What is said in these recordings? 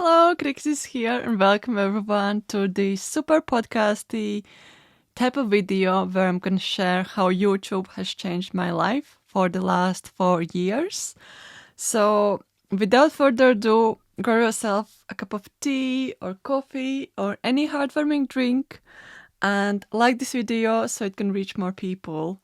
Hello, Crixis here, and welcome everyone to the super podcasty type of video where I'm going to share how YouTube has changed my life for the last 4 years. So, without further ado, grab yourself a cup of tea or coffee or any heartwarming drink and like this video so it can reach more people.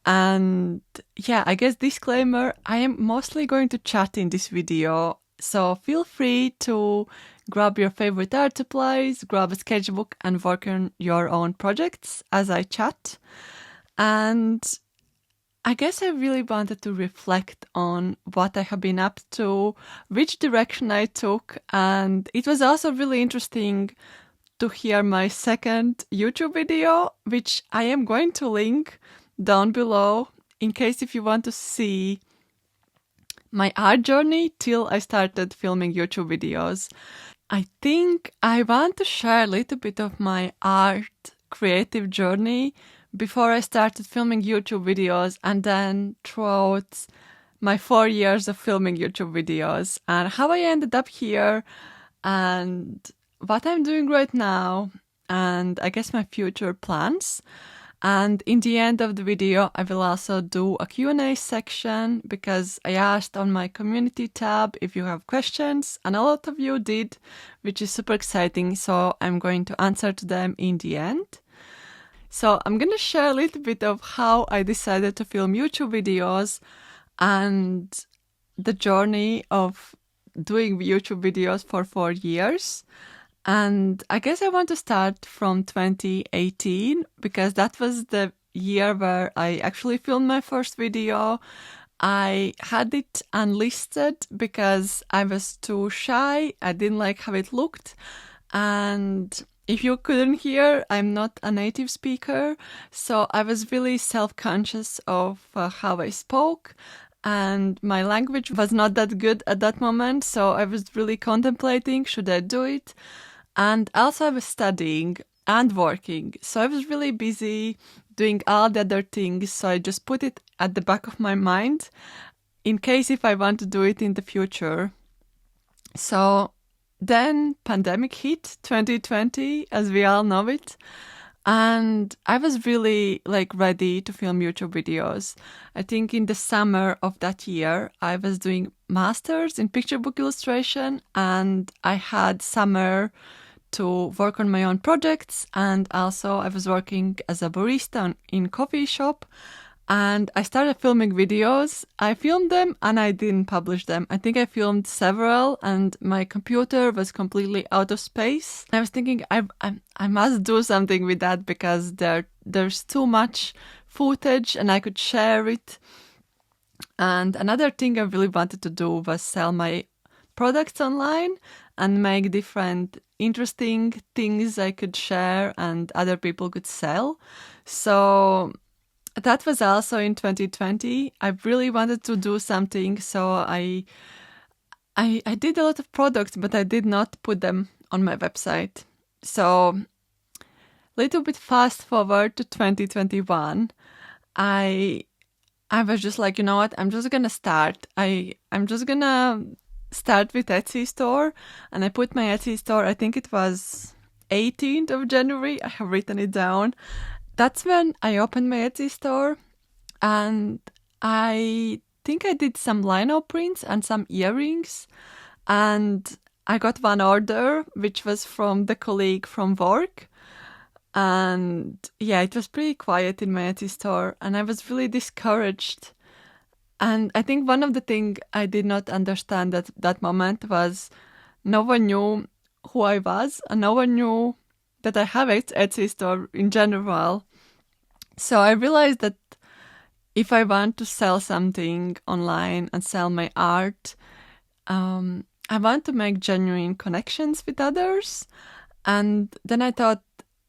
And yeah, I guess disclaimer, I am mostly going to chat in this video. So feel free to grab your favorite art supplies, grab a sketchbook and work on your own projects as I chat. And I guess I really wanted to reflect on what I have been up to, which direction I took, and it was also really interesting to hear my second YouTube video, which I am going to link down below in case if you want to see my art journey till I started filming YouTube videos. I think I want to share a little bit of my art creative journey before I started filming YouTube videos and then throughout my 4 years of filming YouTube videos and how I ended up here and what I'm doing right now and I guess my future plans. And in the end of the video, I will also do a Q&A section because I asked on my community tab if you have questions and a lot of you did, which is super exciting. So I'm going to answer to them in the end. So I'm going to share a little bit of how I decided to film YouTube videos and the journey of doing YouTube videos for 4 years. And I guess I want to start from 2018 because that was the year where I actually filmed my first video. I had it unlisted because I was too shy. I didn't like how it looked. And if you couldn't hear, I'm not a native speaker. So I was really self-conscious of how I spoke. And my language was not that good at that moment. So I was really contemplating, should I do it? And also I was studying and working. So I was really busy doing all the other things. So I just put it at the back of my mind in case if I want to do it in the future. So then pandemic hit 2020 as we all know it. And I was really ready to film YouTube videos. I think in the summer of that year, I was doing masters in picture book illustration and I had summer to work on my own projects. And also I was working as a barista in coffee shop and I started filming videos. I filmed them and I didn't publish them. I think I filmed several and my computer was completely out of space. I was thinking I must do something with that because there's too much footage and I could share it. And another thing I really wanted to do was sell my products online and make different interesting things I could share and other people could sell. So that was also in 2020. I really wanted to do something, so I did a lot of products, but I did not put them on my website. So little bit fast forward to 2021, I was just like, you know what, I'm just gonna start. I'm just gonna start with Etsy store, and I put my Etsy store, I think it was 18th of January, I have written it down. That's when I opened my Etsy store, and I think I did some lino prints and some earrings, and I got one order, which was from the colleague from work. And yeah, it was pretty quiet in my Etsy store, and I was really discouraged. And I think one of the things I did not understand at that moment was no one knew who I was, and no one knew that I have an Etsy store in general. So I realized that if I want to sell something online and sell my art, I want to make genuine connections with others. And then I thought,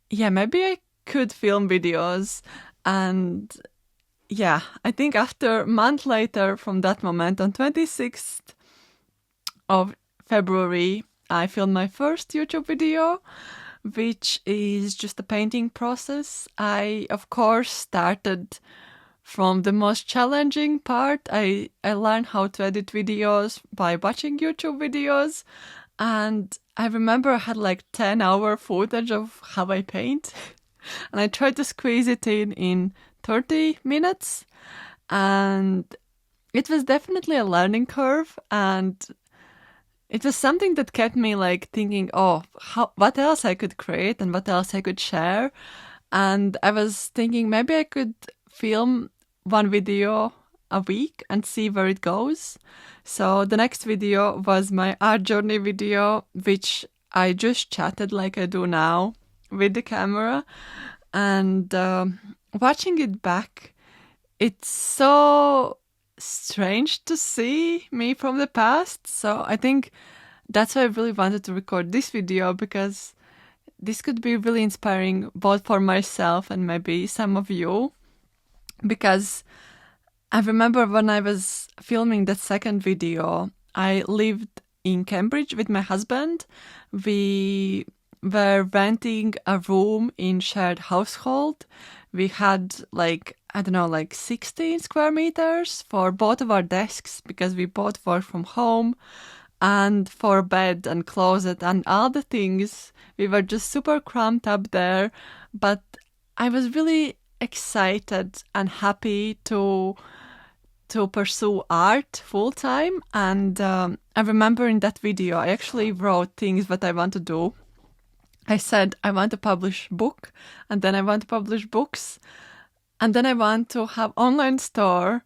yeah, maybe I could film videos. And yeah, I think after a month later from that moment, on 26th of February, I filmed my first YouTube video, which is just a painting process. I, of course, started from the most challenging part. I learned how to edit videos by watching YouTube videos. And I remember I had like 10-hour footage of how I paint. And I tried to squeeze it in 30 minutes. And it was definitely a learning curve. And it was something that kept me like thinking, oh, what else I could create and what else I could share. And I was thinking maybe I could film one video a week and see where it goes. So the next video was my art journey video, which I just chatted like I do now with the camera. And watching it back, it's so strange to see me from the past. So I think that's why I really wanted to record this video, because this could be really inspiring both for myself and maybe some of you. Because I remember when I was filming that second video, I lived in Cambridge with my husband. We were renting a room in shared household. We had like 16 square meters for both of our desks, because we both work from home, and for bed and closet and all the things. We were just super cramped up there, but I was really excited and happy to pursue art full time. And I remember in that video, I actually wrote things that I want to do. I said I want to publish book, and then I want to publish books, and then I want to have online store.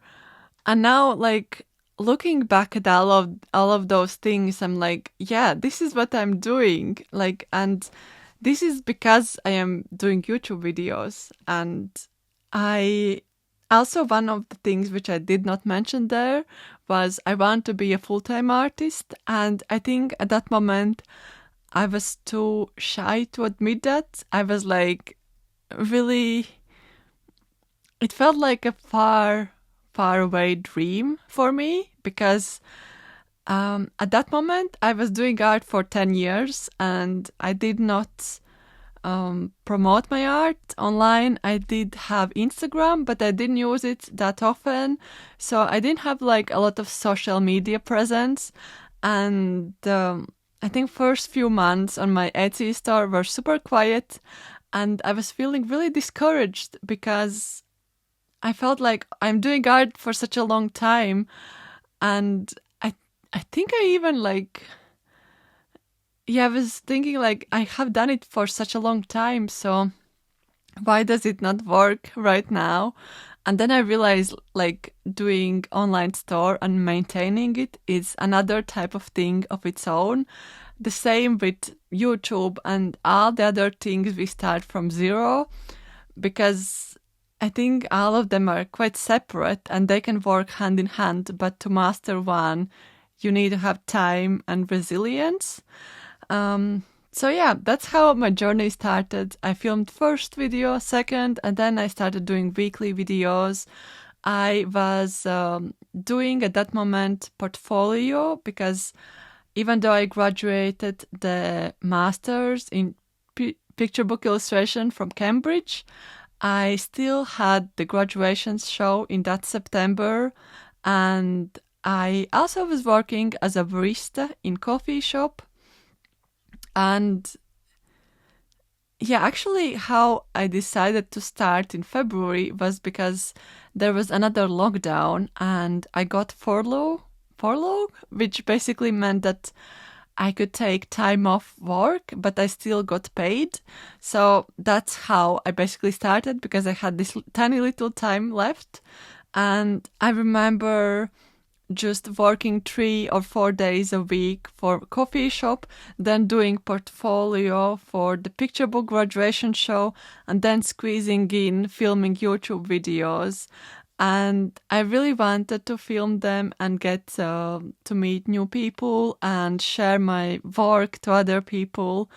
And now, like, looking back at all of those things, I'm like, yeah, this is what I'm doing. Like, and this is because I am doing YouTube videos. And I also, one of the things which I did not mention there was I want to be a full-time artist. And I think at that moment I was too shy to admit that. I was like, really, it felt like a far away dream for me, because at that moment I was doing art for 10 years and I did not promote my art online. I did have Instagram, but I didn't use it that often, so I didn't have like a lot of social media presence. And I think first few months on my Etsy store were super quiet, and I was feeling really discouraged because I felt like I'm doing art for such a long time, and I think I even I was thinking like I have done it for such a long time, so why does it not work right now? And then I realized like doing online store and maintaining it is another type of thing of its own. The same with YouTube and all the other things we start from zero, because I think all of them are quite separate and they can work hand in hand, but to master one, you need to have time and resilience. So yeah, that's how my journey started. I filmed first video, second, and then I started doing weekly videos. I was doing at that moment portfolio, because even though I graduated the master's in picture book illustration from Cambridge, I still had the graduation show in that September, and I also was working as a barista in coffee shop. And yeah, actually how I decided to start in February was because there was another lockdown and I got furlough, which basically meant that I could take time off work, but I still got paid. So that's how I basically started, because I had this tiny little time left. And I remember just working 3 or 4 days a week for coffee shop, then doing portfolio for the picture book graduation show, and then squeezing in filming YouTube videos. And I really wanted to film them and get to meet new people and share my work to other people.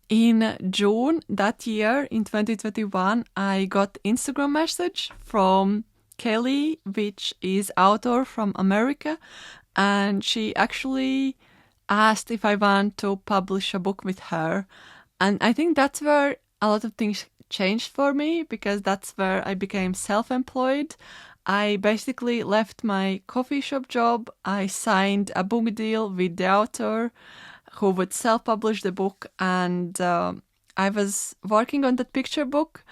In June that year, in 2021, I got Instagram message from Kelly, which is author from America, and she actually asked if I want to publish a book with her. And I think that's where a lot of things changed for me, because that's where I became self-employed. I basically left my coffee shop job. I signed a book deal with the author who would self-publish the book, and I was working on that picture book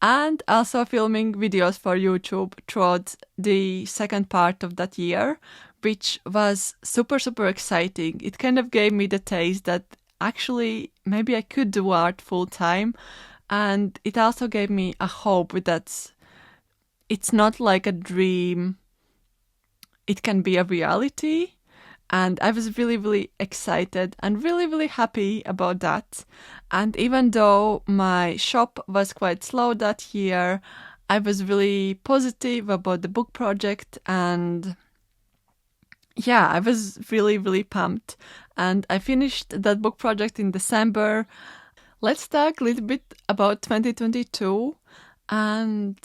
and also filming videos for YouTube throughout the second part of that year, which was super, super exciting. It kind of gave me the taste that actually maybe I could do art full time, and it also gave me a hope that it's not like a dream, it can be a reality. And I was really, really excited and really, really happy about that. And even though my shop was quite slow that year, I was really positive about the book project. And yeah, I was really, really pumped. And I finished that book project in December. Let's talk a little bit about 2022. And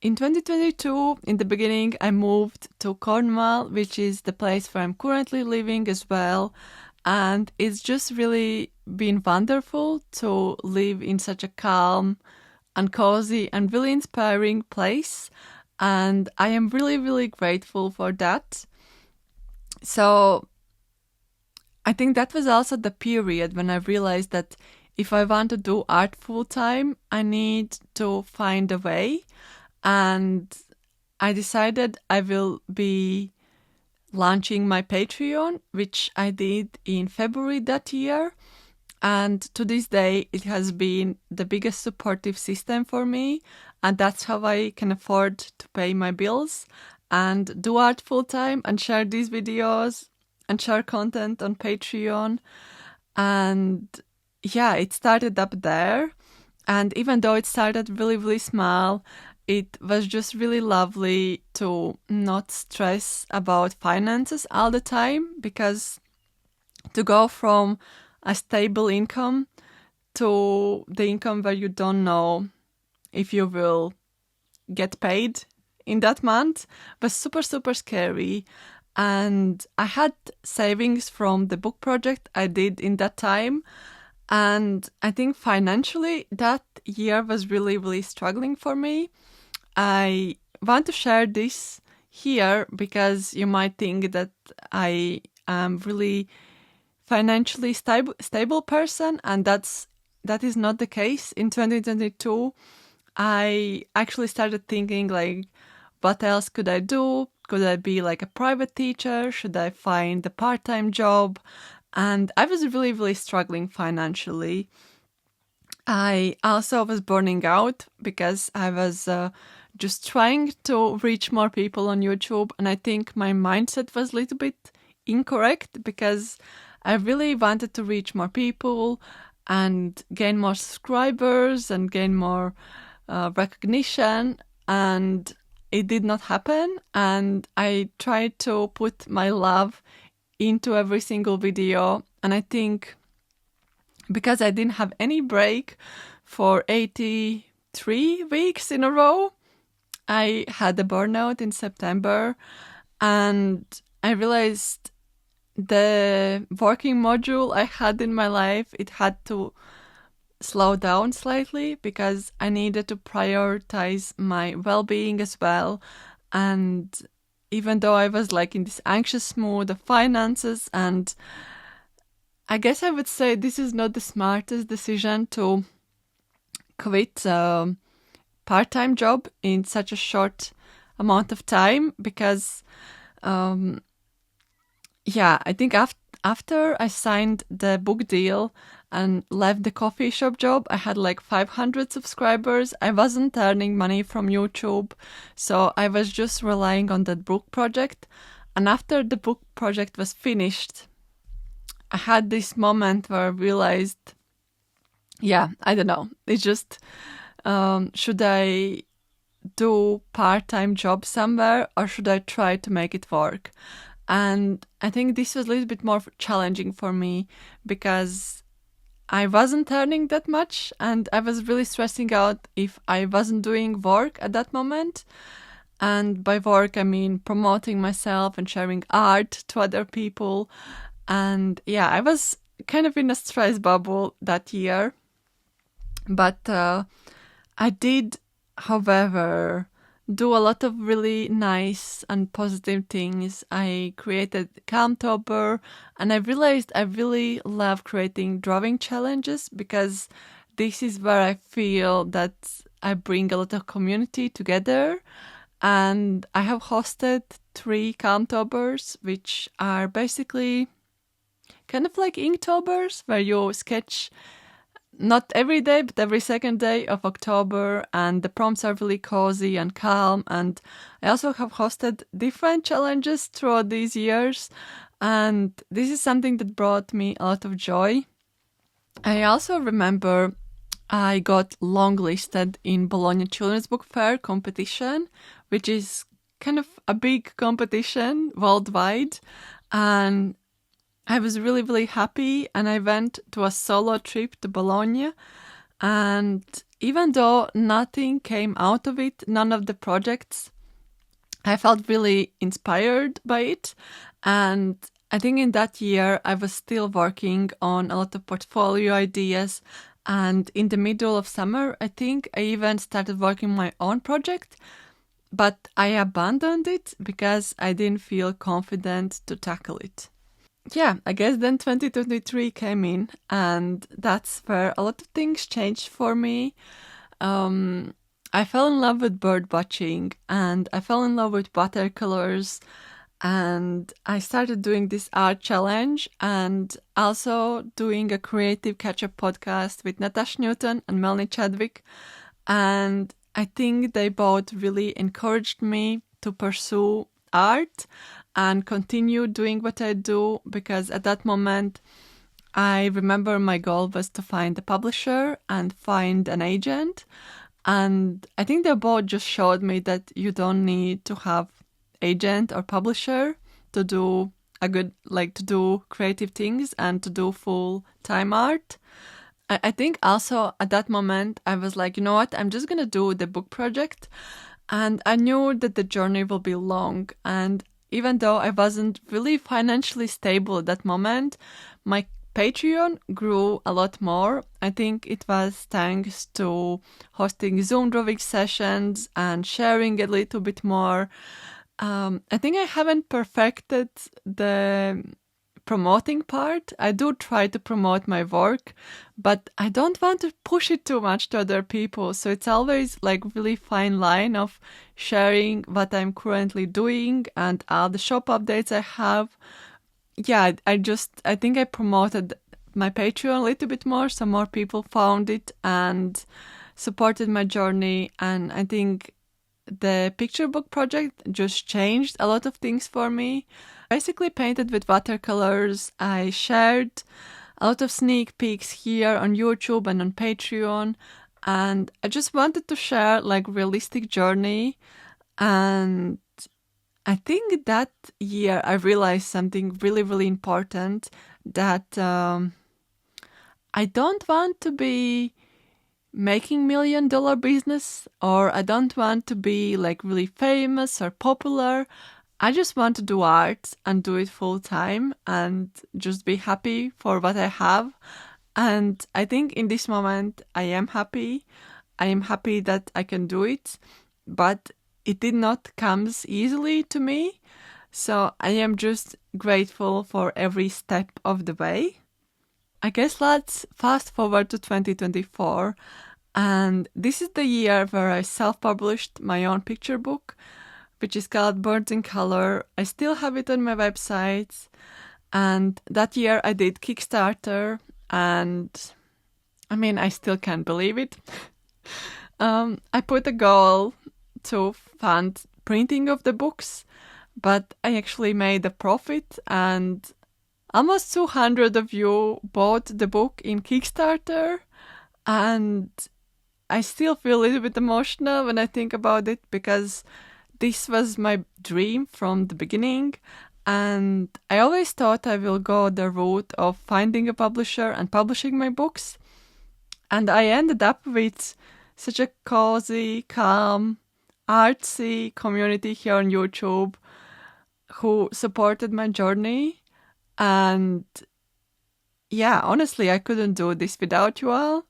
in 2022, in the beginning, I moved to Cornwall, which is the place where I'm currently living as well. And it's just really been wonderful to live in such a calm and cozy and really inspiring place. And I am really, really grateful for that. So I think that was also the period when I realized that if I want to do art full time, I need to find a way. And I decided I will be launching my Patreon, which I did in February that year. And to this day, it has been the biggest supportive system for me. And that's how I can afford to pay my bills and do art full time and share these videos and share content on Patreon. And yeah, it started up there. And even though it started really, really small, it was just really lovely to not stress about finances all the time, because to go from a stable income to the income where you don't know if you will get paid in that month was super, super scary. And I had savings from the book project I did in that time. And I think financially that year was really, really struggling for me. I want to share this here because you might think that I am really financially stable person, and that is not the case. In 2022, I actually started thinking like, what else could I do? Could I be like a private teacher? Should I find a part-time job? And I was really, really struggling financially. I also was burning out because I was just trying to reach more people on YouTube. And I think my mindset was a little bit incorrect because I really wanted to reach more people and gain more subscribers and gain more recognition. And it did not happen. And I tried to put my love into every single video. And I think because I didn't have any break for 83 weeks in a row, I had a burnout in September, and I realized the working module I had in my life, it had to slow down slightly because I needed to prioritize my well-being as well. And even though I was like in this anxious mood of finances, and I guess I would say this is not the smartest decision to quit a part-time job in such a short amount of time, because I think after I signed the book deal and left the coffee shop job, I had like 500 subscribers. I wasn't earning money from YouTube, so I was just relying on that book project. And after the book project was finished, I had this moment where I realized, I don't know. It's just, should I do part-time job somewhere or should I try to make it work? And I think this was a little bit more challenging for me because I wasn't earning that much and I was really stressing out if I wasn't doing work at that moment. And by work, I mean promoting myself and sharing art to other people. And I was kind of in a stress bubble that year. But I did, however, do a lot of really nice and positive things. I created Calmtober, and I realized I really love creating drawing challenges because this is where I feel that I bring a lot of community together. And I have hosted 3 Calmtobers, which are basically kind of like Inktobers, where you sketch not every day, but every second day of October, and the prompts are really cozy and calm. And I also have hosted different challenges throughout these years, and this is something that brought me a lot of joy. I also remember I got longlisted in Bologna Children's Book Fair competition, which is kind of a big competition worldwide, and I was really, really happy, and I went to a solo trip to Bologna, and even though nothing came out of it, none of the projects, I felt really inspired by it. And I think in that year, I was still working on a lot of portfolio ideas, and in the middle of summer, I think I even started working my own project, but I abandoned it because I didn't feel confident to tackle it. Yeah, I guess then 2023 came in, and that's where a lot of things changed for me. I fell in love with bird watching, and I fell in love with watercolors, and I started doing this art challenge and also doing a creative catch-up podcast with Natasha Newton and Melanie Chadwick. And I think they both really encouraged me to pursue art and continue doing what I do, because at that moment I remember my goal was to find a publisher and find an agent. And I think they both just showed me that you don't need to have agent or publisher to do to do creative things and to do full-time art. I think also at that moment I was like, you know what, I'm just gonna do the book project. And I knew that the journey will be long. And even though I wasn't really financially stable at that moment, my Patreon grew a lot more. I think it was thanks to hosting Zoom drawing sessions and sharing a little bit more. I think I haven't perfected the promoting part. I do try to promote my work, but I don't want to push it too much to other people. So it's always like really fine line of sharing what I'm currently doing and all the shop updates I have. Yeah, I think I promoted my Patreon a little bit more, so more people found it and supported my journey. And I think the picture book project just changed a lot of things for me. Basically painted with watercolors. I shared a lot of sneak peeks here on YouTube and on Patreon, and I just wanted to share like realistic journey. And I think that year I realized something really, really important, that I don't want to be making $1 million business, or I don't want to be like really famous or popular. I just want to do art and do it full time and just be happy for what I have. And I think in this moment I am happy. I am happy that I can do it, but it did not come easily to me. So I am just grateful for every step of the way. I guess let's fast forward to 2024. And this is the year where I self-published my own picture book, which is called Birds in Color. I still have it on my website. And that year I did Kickstarter, and I mean, I still can't believe it. I put a goal to fund printing of the books, but I actually made a profit, and almost 200 of you bought the book in Kickstarter. And I still feel a little bit emotional when I think about it, because this was my dream from the beginning, and I always thought I will go the route of finding a publisher and publishing my books. And I ended up with such a cozy, calm, artsy community here on YouTube who supported my journey. And yeah, honestly, I couldn't do this without you all.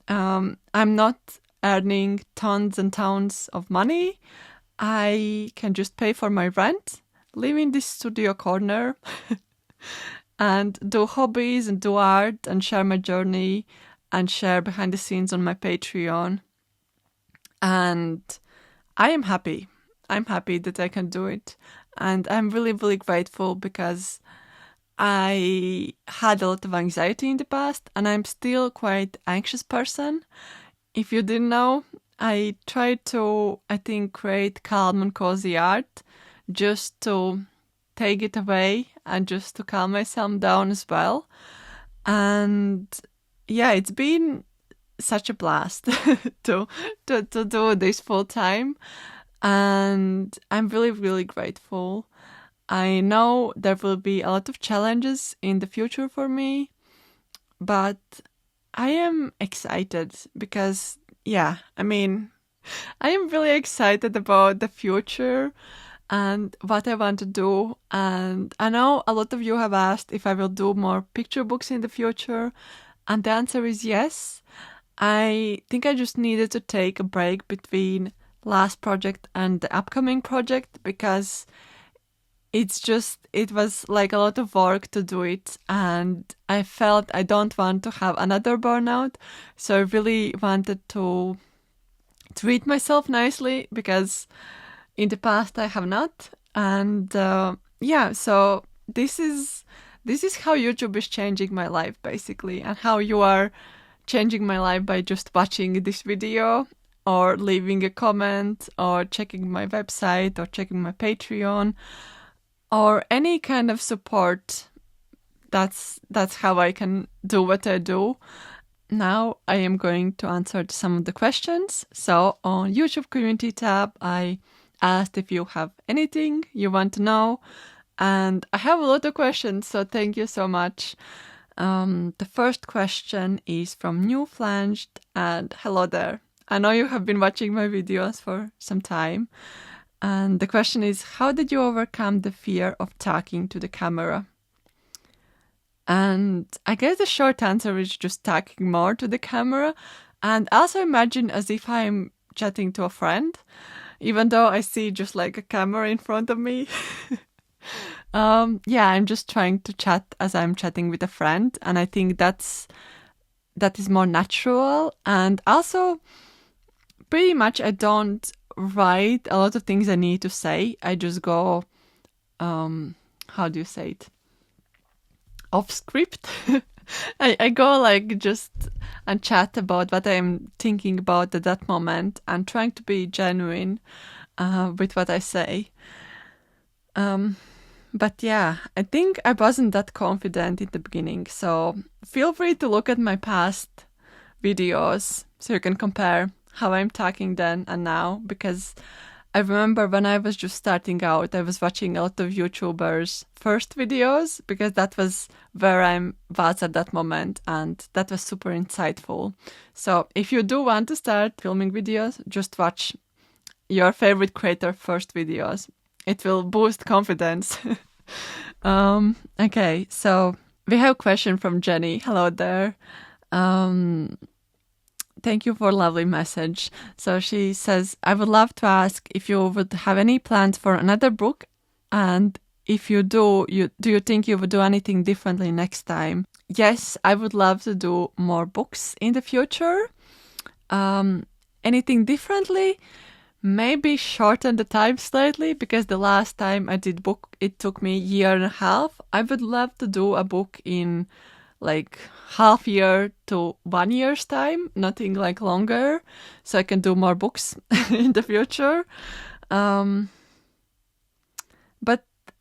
I'm not earning tons and tons of money, I can just pay for my rent, live in this studio corner, and do hobbies and do art and share my journey and share behind the scenes on my Patreon. And I am happy. I'm happy that I can do it. And I'm really, really grateful because I had a lot of anxiety in the past and I'm still quite anxious person. If you didn't know, I tried to, I think, create calm and cozy art just to take it away and just to calm myself down as well. And yeah, it's been such a blast to do this full time. And I'm really, really grateful. I know there will be a lot of challenges in the future for me, but I am excited because, yeah, I mean, I am really excited about the future and what I want to do. And I know a lot of you have asked if I will do more picture books in the future. And the answer is yes. I think I just needed to take a break between last project and the upcoming project because it was like a lot of work to do it, and I felt I don't want to have another burnout, so I really wanted to treat myself nicely because in the past I have not. And yeah, so this is how YouTube is changing my life basically, and how you are changing my life by just watching this video or leaving a comment or checking my website or checking my Patreon or any kind of support. That's how I can do what I do. Now I am going to answer some of the questions. So on YouTube community tab, I asked if you have anything you want to know, and I have a lot of questions, so thank you so much. The first question is from New Flanged, and hello there. I know you have been watching my videos for some time. And the question is, how did you overcome the fear of talking to the camera? And I guess the short answer is just talking more to the camera, and also imagine as if I'm chatting to a friend, even though I see just like a camera in front of me. Yeah, I'm just trying to chat as I'm chatting with a friend, and I think that is more natural. And also, pretty much I don't write a lot of things I need to say. I just go, how do you say it? Off script. I go like just and chat about what I'm thinking about at that moment and trying to be genuine with what I say. But yeah, I think I wasn't that confident in the beginning. So feel free to look at my past videos so you can compare how I'm talking then and now, because I remember when I was just starting out, I was watching a lot of YouTubers' first videos because that was where I was at that moment, and that was super insightful. So if you do want to start filming videos, just watch your favorite creator first videos. It will boost confidence. Okay, so we have a question from Jenny. Hello there. Thank you for a lovely message. So she says, I would love to ask if you would have any plans for another book, and if you do you think you would do anything differently next time? Yes, I would love to do more books in the future. Anything differently? Maybe shorten the time slightly, because the last time I did book, it took me a year and a half. I would love to do a book in like half year to 1 year's time, nothing like longer, so I can do more books in the future. But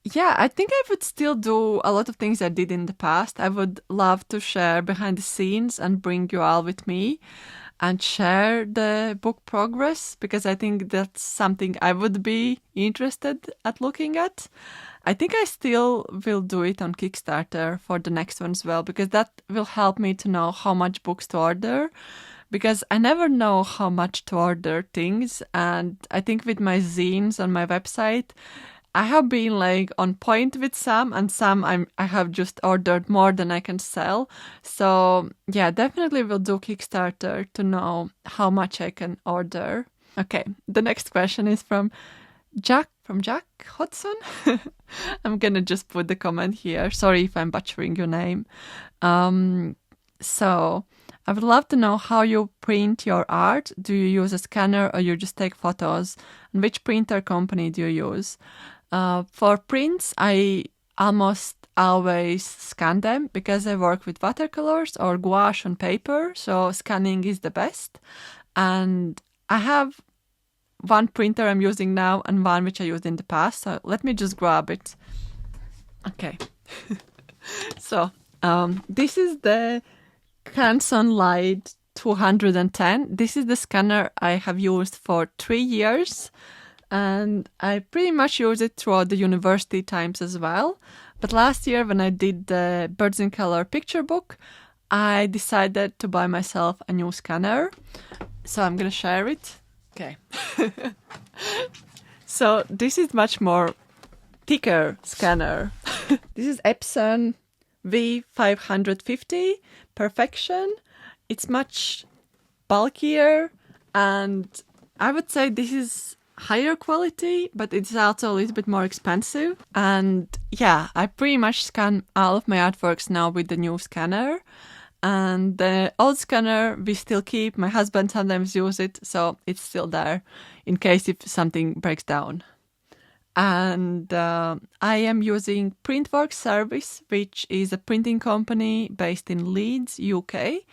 yeah, I think I would still do a lot of things I did in the past. I would love to share behind the scenes and bring you all with me and share the book progress, because I think that's something I would be interested at looking at. I think I still will do it on Kickstarter for the next one as well, because that will help me to know how much books to order, because I never know how much to order things. And I think with my zines on my website, I have been like on point with some, and some I have just ordered more than I can sell. So yeah, definitely will do Kickstarter to know how much I can order. Okay, the next question is from Jack Hodson. I'm gonna just put the comment here. Sorry if I'm butchering your name. So I would love to know how you print your art. Do you use a scanner or you just take photos? And which printer company do you use? For prints, I almost always scan them because I work with watercolors or gouache on paper, so scanning is the best. And I have one printer I'm using now and one which I used in the past, so let me just grab it. Okay. So this is the Canon LIDE210. This is the scanner I have used for 3 years, and I pretty much use it throughout the university times as well. But last year when I did the Birds in Color picture book, I decided to buy myself a new scanner. So I'm gonna share it. Okay. So this is much more thicker scanner. This is Epson V550 Perfection. It's much bulkier, and I would say this is higher quality, but it's also a little bit more expensive. And yeah, I pretty much scan all of my artworks now with the new scanner. And the old scanner we still keep. My husband sometimes uses it, so it's still there in case if something breaks down. And I am using Printworks Service, which is a printing company based in Leeds, UK.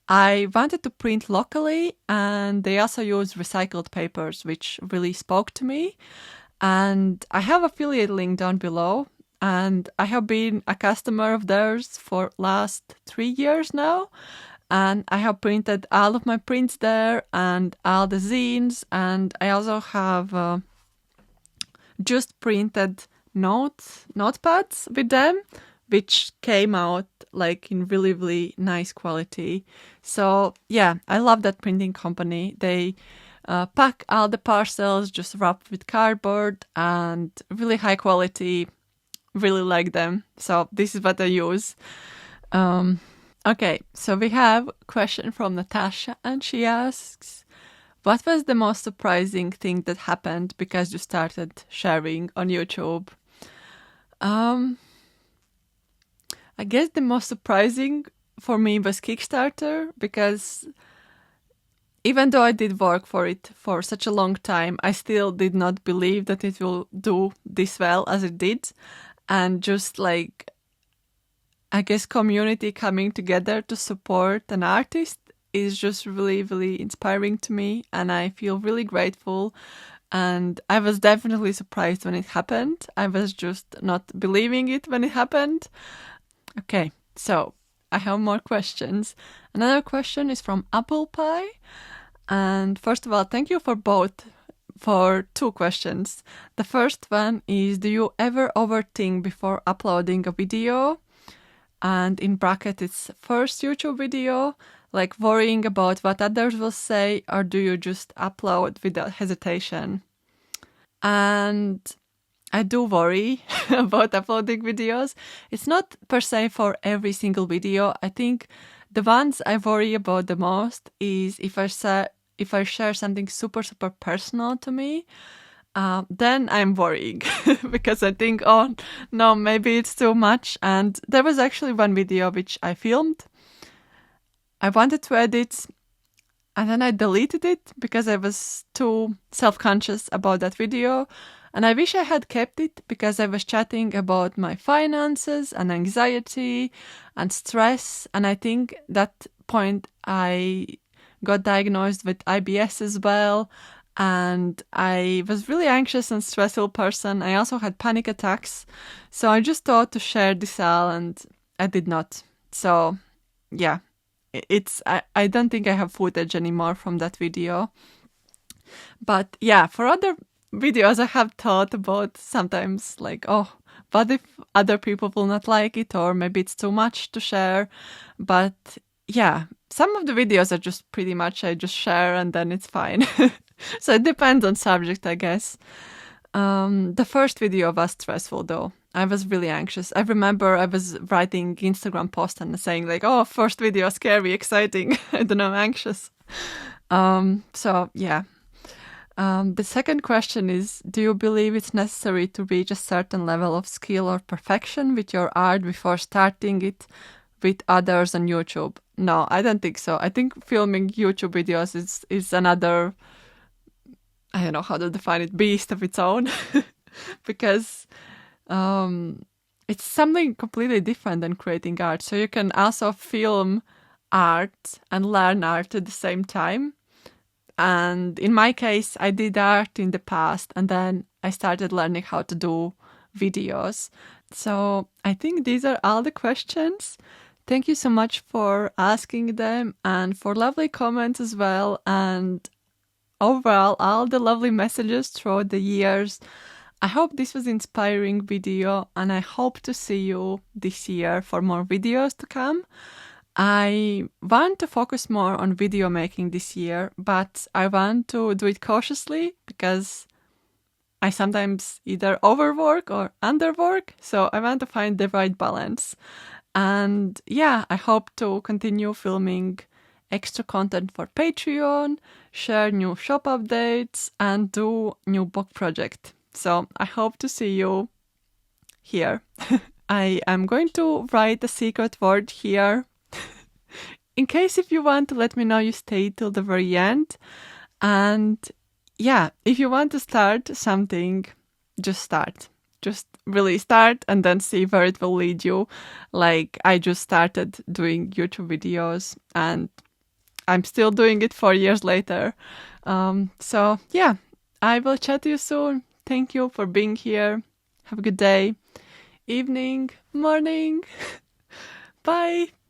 I wanted to print locally, and they also use recycled papers, which really spoke to me. And I have affiliate link down below, and I have been a customer of theirs for last 3 years now. And I have printed all of my prints there and all the zines, and I also have just printed notepads with them, which came out like in really, really nice quality. So yeah, I love that printing company. They pack all the parcels just wrapped with cardboard and really high quality. Really like them. So this is what I use. Okay, so we have a question from Natasha, and she asks, what was the most surprising thing that happened because you started sharing on YouTube? I guess the most surprising for me was Kickstarter, because even though I did work for it for such a long time, I still did not believe that it will do this well as it did. And just like, I guess, community coming together to support an artist is just really, really inspiring to me. And I feel really grateful. And I was definitely surprised when it happened. I was just not believing it when it happened. Okay, so I have more questions. Another question is from Apple Pie. And first of all, thank you for 2 questions. The first one is, do you ever overthink before uploading a video? And in bracket, it's first YouTube video, like worrying about what others will say, or do you just upload without hesitation? And I do worry about uploading videos. It's not per se for every single video. I think the ones I worry about the most is if I share something super, super personal to me, then I'm worrying because I think, oh no, maybe it's too much. And there was actually one video which I filmed. I wanted to edit, and then I deleted it because I was too self-conscious about that video. And I wish I had kept it because I was chatting about my finances and anxiety and stress. And I think that point I got diagnosed with IBS as well. And I was really anxious and stressful person. I also had panic attacks. So I just thought to share this all, and I did not. So yeah, I don't think I have footage anymore from that video. But yeah, for other videos I have thought about sometimes, like, oh, what if other people will not like it, or maybe it's too much to share. But yeah, some of the videos are just pretty much I just share and then it's fine. So it depends on subject, I guess. The first video was stressful though. I was really anxious. I remember I was writing Instagram post and saying like, oh, first video, scary, exciting. I don't know, anxious. So yeah. The second question is, do you believe it's necessary to reach a certain level of skill or perfection with your art before starting it with others on YouTube? No, I don't think so. I think filming YouTube videos is another, I don't know how to define it, beast of its own. Because it's something completely different than creating art. So you can also film art and learn art at the same time. And in my case, I did art in the past and then I started learning how to do videos. So I think these are all the questions. Thank you so much for asking them and for lovely comments as well. And overall, all the lovely messages throughout the years. I hope this was inspiring video and I hope to see you this year for more videos to come. I want to focus more on video making this year, but I want to do it cautiously because I sometimes either overwork or underwork, so I want to find the right balance. And yeah, I hope to continue filming extra content for Patreon, share new shop updates, and do new book project. So I hope to see you here. I am going to write a secret word here. In case if you want to let me know, you stay till the very end. And yeah, if you want to start something, just start. Just really start and then see where it will lead you. Like I just started doing YouTube videos and I'm still doing it 4 years later. So yeah, I will chat to you soon. Thank you for being here. Have a good day, evening, morning. Bye.